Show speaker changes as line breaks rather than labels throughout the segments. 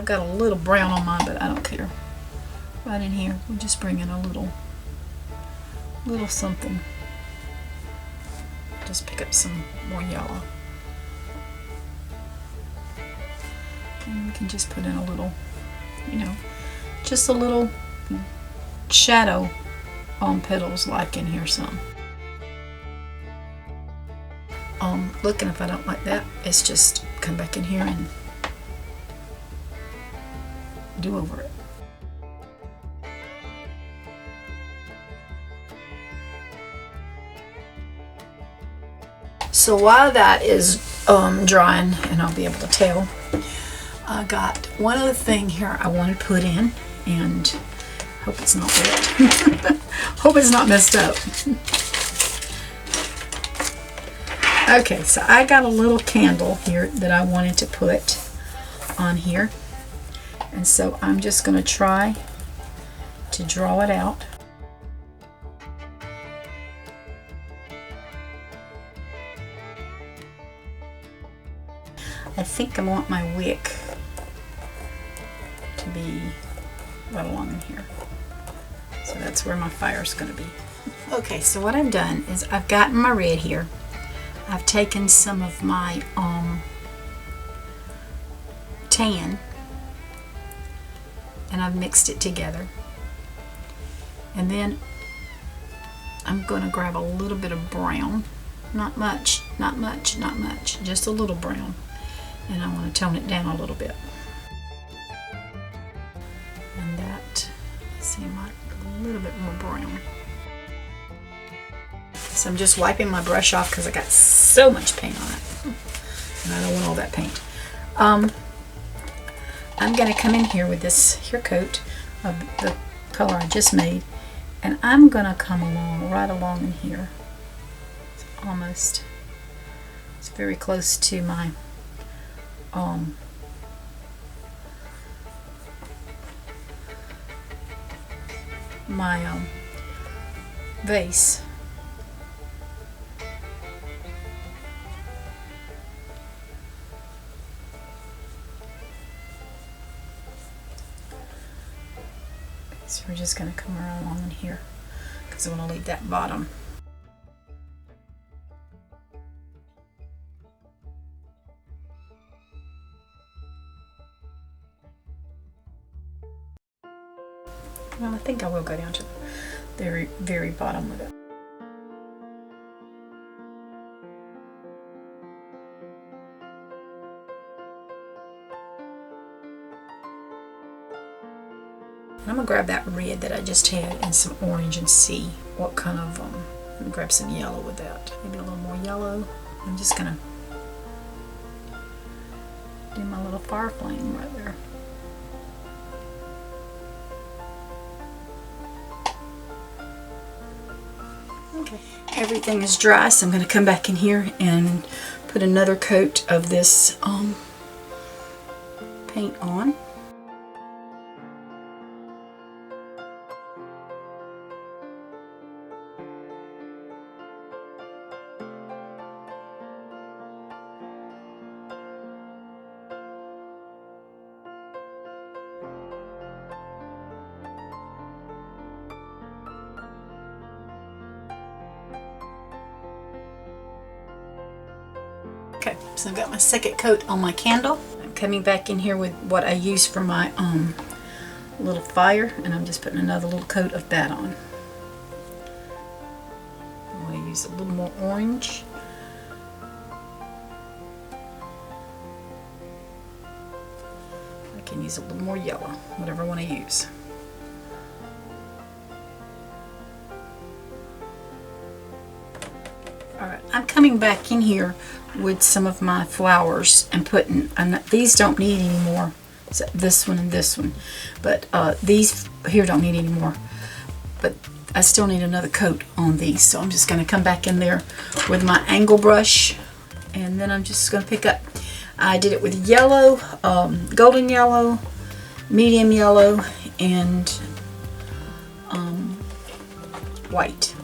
I've got a little brown on mine, but I don't care. Right in here, we'll just bring in a little something. Just pick up some more yellow. And we can just put in a little, you know, just a little shadow on petals like in here some. Look, and if I don't like that, it's just come back in here and do over it. So while that is drying, and I'll be able to tell, I got one other thing here I want to put in, and hope it's not wet. Hope it's not messed up. Okay, so I got a little candle here that I wanted to put on here, and so I'm just going to try to draw it out. I think I want my wick to be right along in here. So that's where my fire's going to be. Okay, so what I've done is I've gotten my red here. I've taken some of my tan and I've mixed it together. And then I'm going to grab a little bit of brown. Not much, not much, not much. Just a little brown. And I want to tone it down a little bit. And that seemed like a little bit more brown. So I'm just wiping my brush off because I got so much paint on it. And I don't want all that paint. I'm going to come in here with this here coat of the color I just made. And I'm going to come along, right along in here. It's almost, it's very close to my vase. So we're just going to come around along in here because I want to leave that bottom. Well, I think I will go down to the very, very bottom with it. And I'm going to grab that red that I just had and some orange and see what kind of, I'm going to grab some yellow with that. Maybe a little more yellow. I'm just going to do my little fire flame right there. Okay, everything is dry, so I'm going to come back in here and put another coat of this paint on. Okay, so I've got my second coat on my candle. I'm coming back in here with what I use for my little fire, and I'm just putting another little coat of that on. I'm going to use a little more orange. I can use a little more yellow, whatever I want to use. Alright, I'm coming back in here with some of my flowers and putting, these don't need any more, so this one and this one, but these here don't need any more, but I still need another coat on these, so I'm just going to come back in there with my angle brush, and then I'm just going to pick up, I did it with yellow, golden yellow, medium yellow, and white.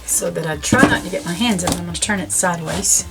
so that I try not to get my hands in it. I'm going to turn it sideways.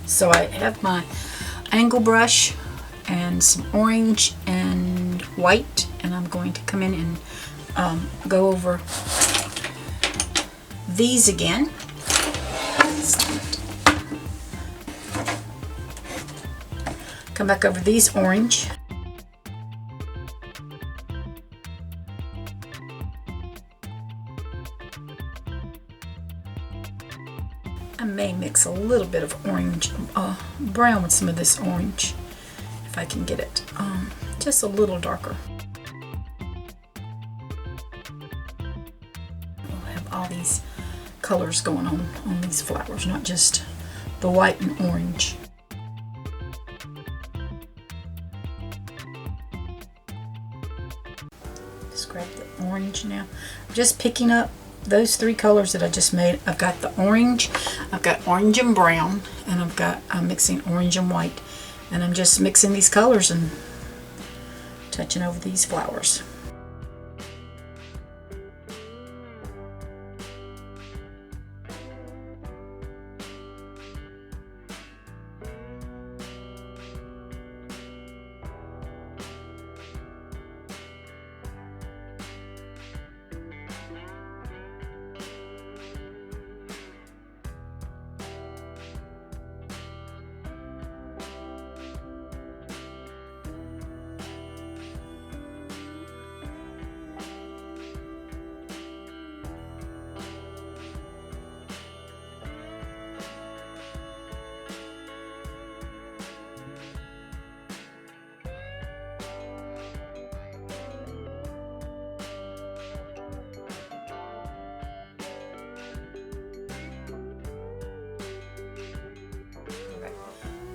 So I have my angle brush and some orange and white, and I'm going to come in and go over these again. Come back over these orange. I may mix a little bit of orange, brown with some of this orange, if I can get it just a little darker. We'll have all these colors going on these flowers, not just the white and orange. Just grab the orange now. I'm just picking up those three colors that I just made. I've got the orange, I've got orange and brown, and I'm mixing orange and white, and I'm just mixing these colors and touching over these flowers.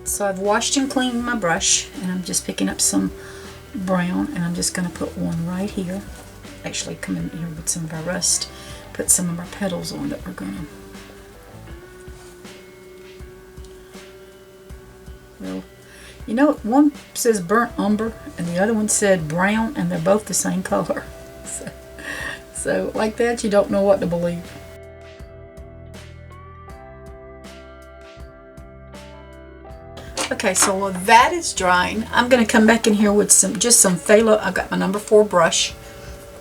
So I've washed and cleaned my brush, and I'm just picking up some brown, and I'm just going to put one right here. Actually come in here with some of our rust, put some of our petals on that we're going to. Well, you know, one says burnt umber and the other one said brown, and they're both the same color. So like that, you don't know what to believe. Okay, so while that is drying, I'm going to come back in here with just some phthalo. I've got my number 4 brush,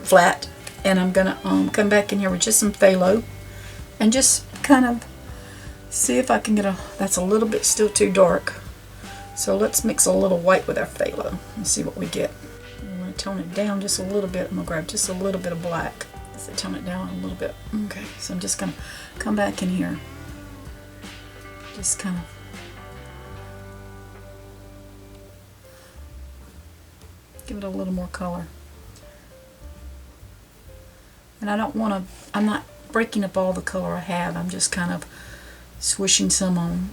flat, and I'm going to come back in here with just some phthalo and just kind of see if I can get that's a little bit still too dark. So let's mix a little white with our phthalo and see what we get. I'm going to tone it down just a little bit. I'm going to grab just a little bit of black. So tone it down a little bit. Okay, so I'm just going to come back in here. Just kind of give it a little more color. And I don't want to, I'm not breaking up all the color I have. I'm just kind of swishing some on.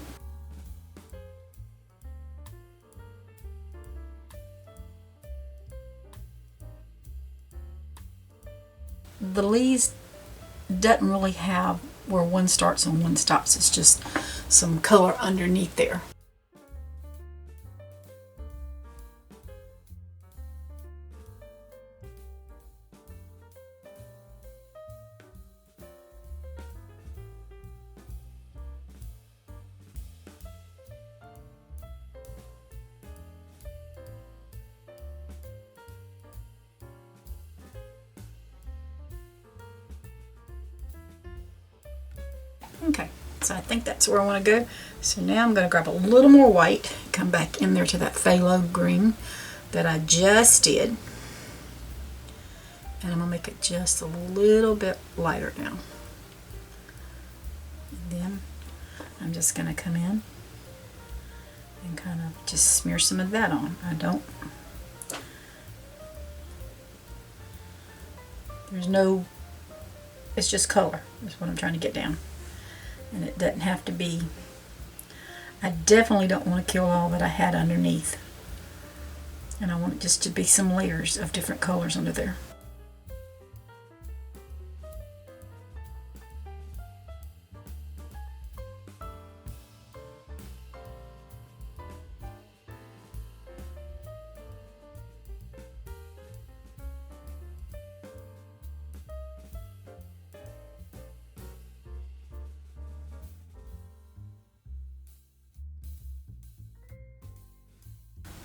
The leaves doesn't really have where one starts and one stops. It's just some color underneath there. Okay, so I think that's where I want to go. So now I'm going to grab a little more white, come back in there to that phthalo green that I just did. make it just a little bit lighter now. And then I'm just going to come in and kind of just smear some of that on. It's just color is what I'm trying to get down. And it doesn't have to be, I definitely don't want to kill all that I had underneath. And I want it just to be some layers of different colors under there.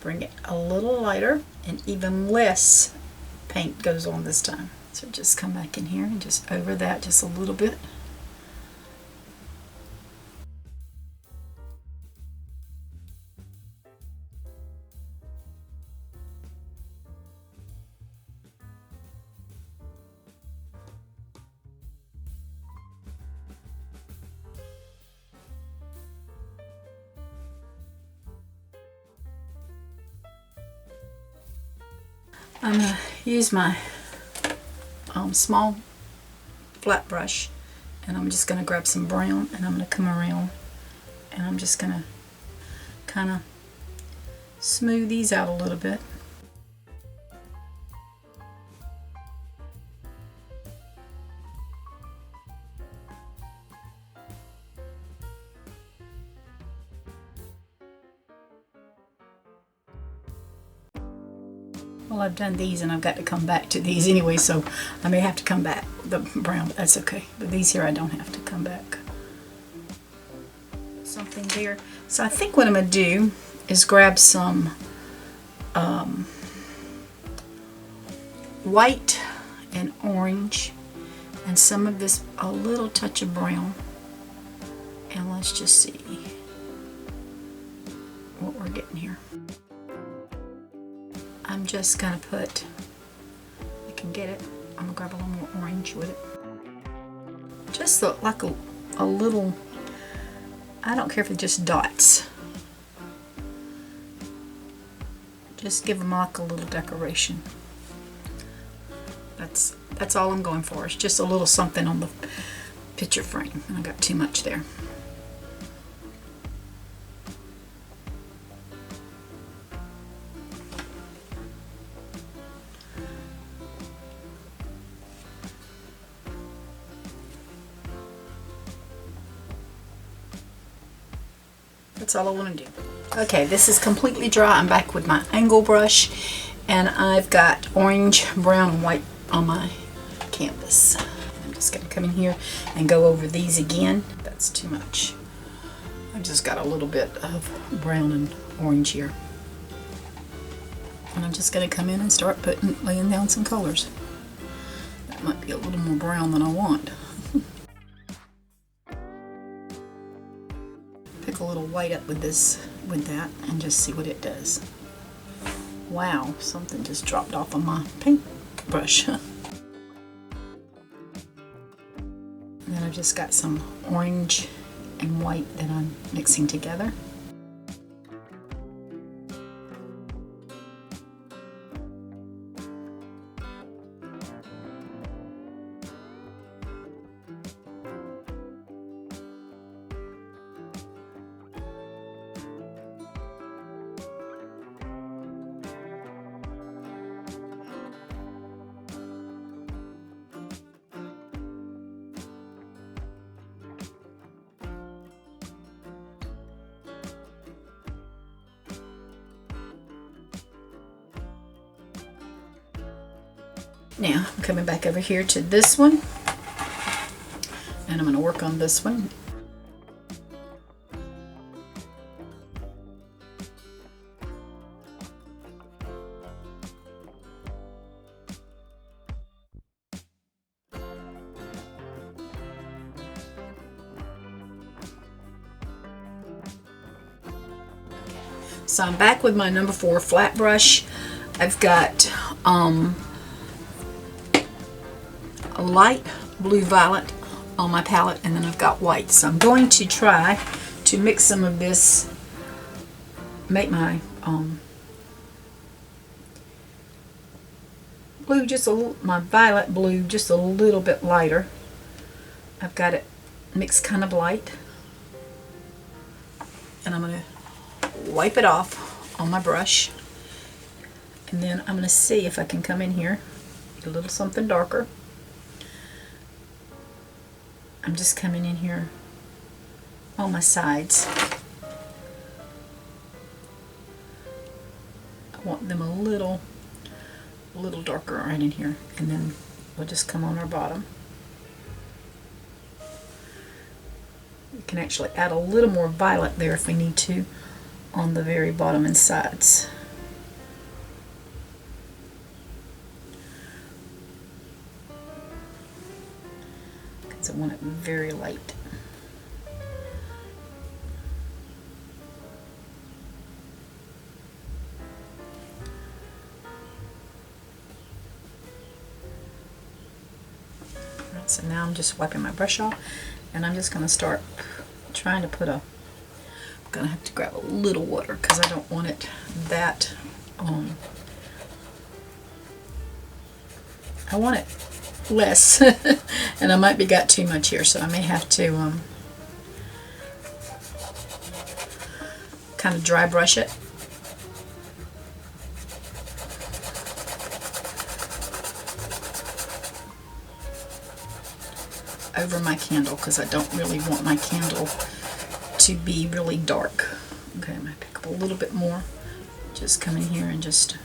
Bring it a little lighter, and even less paint goes on this time. So just come back in here and just over that just a little bit. I'm going to use my small flat brush, and I'm just going to grab some brown, and I'm going to come around, and I'm just going to kind of smooth these out a little bit. Well, I've done these and I've got to come back to these anyway, so I may have to come back. The brown, that's okay. But these here I don't have to come back. Something there. So I think what I'm going to do is grab some white and orange and some of this, a little touch of brown. And let's just see what we're getting here. I'm just going to put, I can get it, I'm going to grab a little more orange with it. Just like a little, I don't care if it's just dots. Just give them like a little decoration. That's all I'm going for. It's just a little something on the picture frame. And I got too much there. That's all I want to do. Okay, this is completely dry. I'm back with my angle brush, and I've got orange, brown, and white on my canvas. I'm just going to come in here and go over these again. That's too much. I've just got a little bit of brown and orange here. And I'm just going to come in and start laying down some colors. That might be a little more brown than I want. Pick a little white up with that, and just see what it does. Wow, something just dropped off of my paint brush. And then I've just got some orange and white that I'm mixing together. Now I'm coming back over here to this one, and I'm going to work on this one. So I'm back with my number 4 flat brush. I've got a light blue violet on my palette, and then I've got white. So I'm going to try to mix some of this, make my blue just a little, my violet blue just a little bit lighter. I've got it mixed kind of light, and I'm going to wipe it off on my brush, and then I'm going to see if I can come in here, get a little something darker. I'm just coming in here on my sides. I want them a little darker right in here, and then we'll just come on our bottom. We can actually add a little more violet there if we need to on the very bottom and sides. Because I want it very light. Alright, so now I'm just wiping my brush off, and I'm just going to start trying to put a, I'm going to have to grab a little water because I don't want it that, I want it less, and I might be got too much here, so I may have to kind of dry brush it. Over my candle, because I don't really want my candle to be really dark. Okay, I'm going to pick up a little bit more. Just come in here and just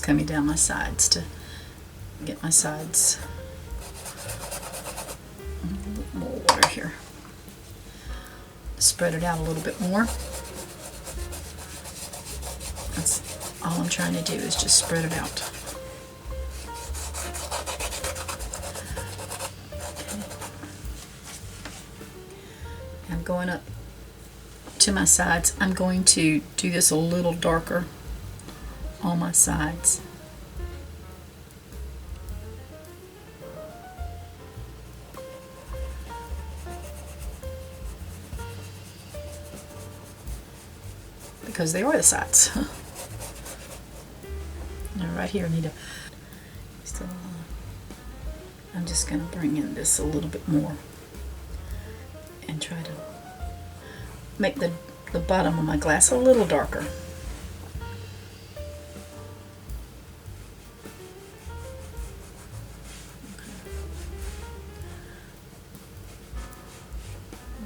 coming down my sides to get my sides. A little more water here. Spread it out a little bit more. That's all I'm trying to do, is just spread it out. Okay. I'm going up to my sides. I'm going to do this a little darker on my sides. Because they are the sides. Now right here I need to, so I'm just going to bring in this a little bit more and try to make the bottom of my glass a little darker.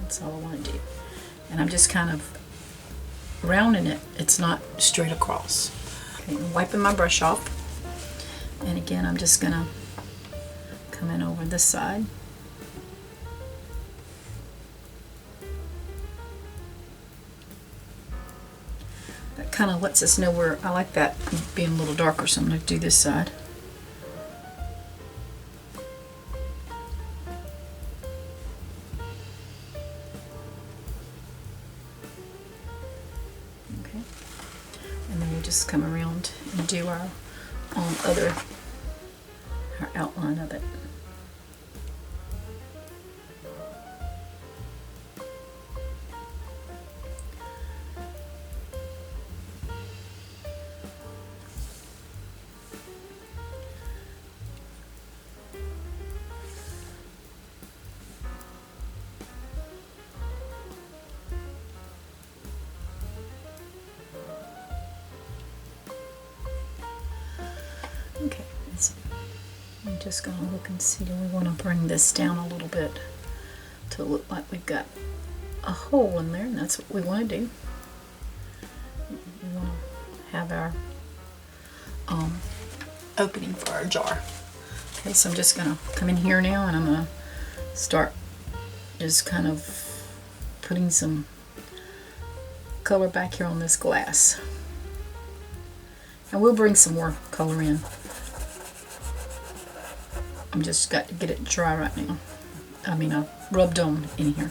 That's all I want to do. And I'm just kind of rounding it. It's not straight across. Okay, I'm wiping my brush off. And again, I'm just going to come in over this side. That kind of lets us know where, I like that being a little darker, so I'm going to do this side. Just come around and do our outline of it. Okay, so I'm just going to look and see, do we want to bring this down a little bit to look like we've got a hole in there, and that's what we want to do. We want to have our opening for our jar. Okay, so I'm just going to come in here now, and I'm going to start just kind of putting some color back here on this glass. And we'll bring some more color in. I'm just got to get it dry right now. I mean, I rubbed on in here.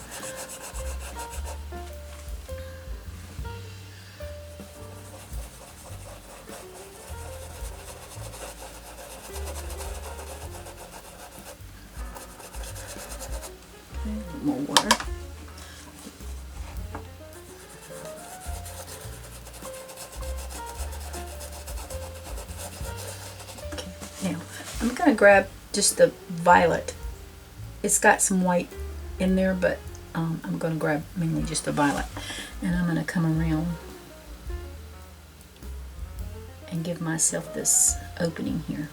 Okay, a little more water. Okay, now I'm going to grab just the violet. It's got some white in there, but I'm going to grab mainly just the violet. And I'm going to come around and give myself this opening here.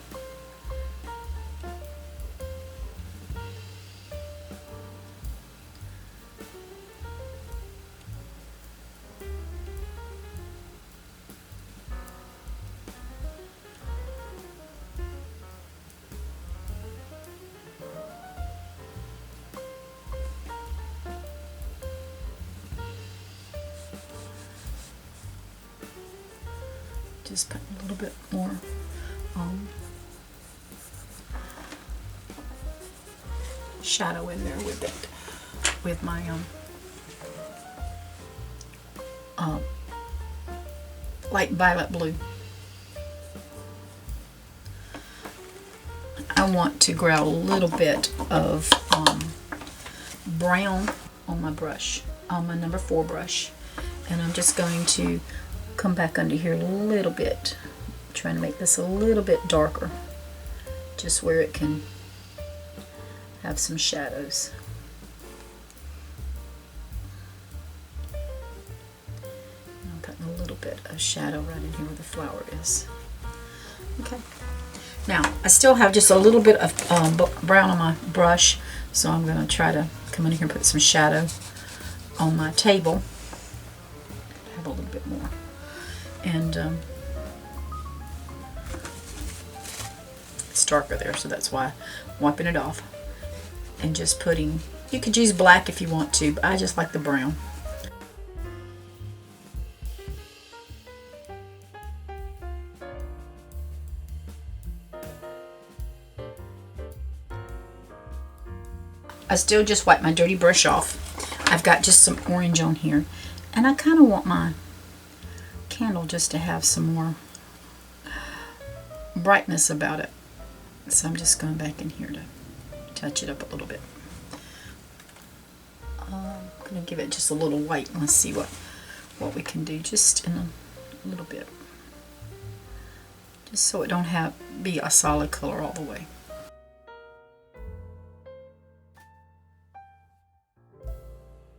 Just put a little bit more shadow in there with it, with my light violet blue. I want to grab a little bit of brown on my brush, on my number 4 brush, and I'm just going to come back under here a little bit, trying to make this a little bit darker, just where it can have some shadows. I'm putting a little bit of shadow right in here where the flower is. Okay. Now, I still have just a little bit of brown on my brush, so I'm going to try to come in here and put some shadow on my table. Have a little bit more. And it's darker there, so that's why I'm wiping it off. And just putting, you could use black if you want to, but I just like the brown. I still just wipe my dirty brush off. I've got just some orange on here, and I kind of want my candle just to have some more brightness about it. So I'm just going back in here to touch it up a little bit. I'm going to give it just a little white. Let's see what we can do just in a little bit. Just so it don't be a solid color all the way.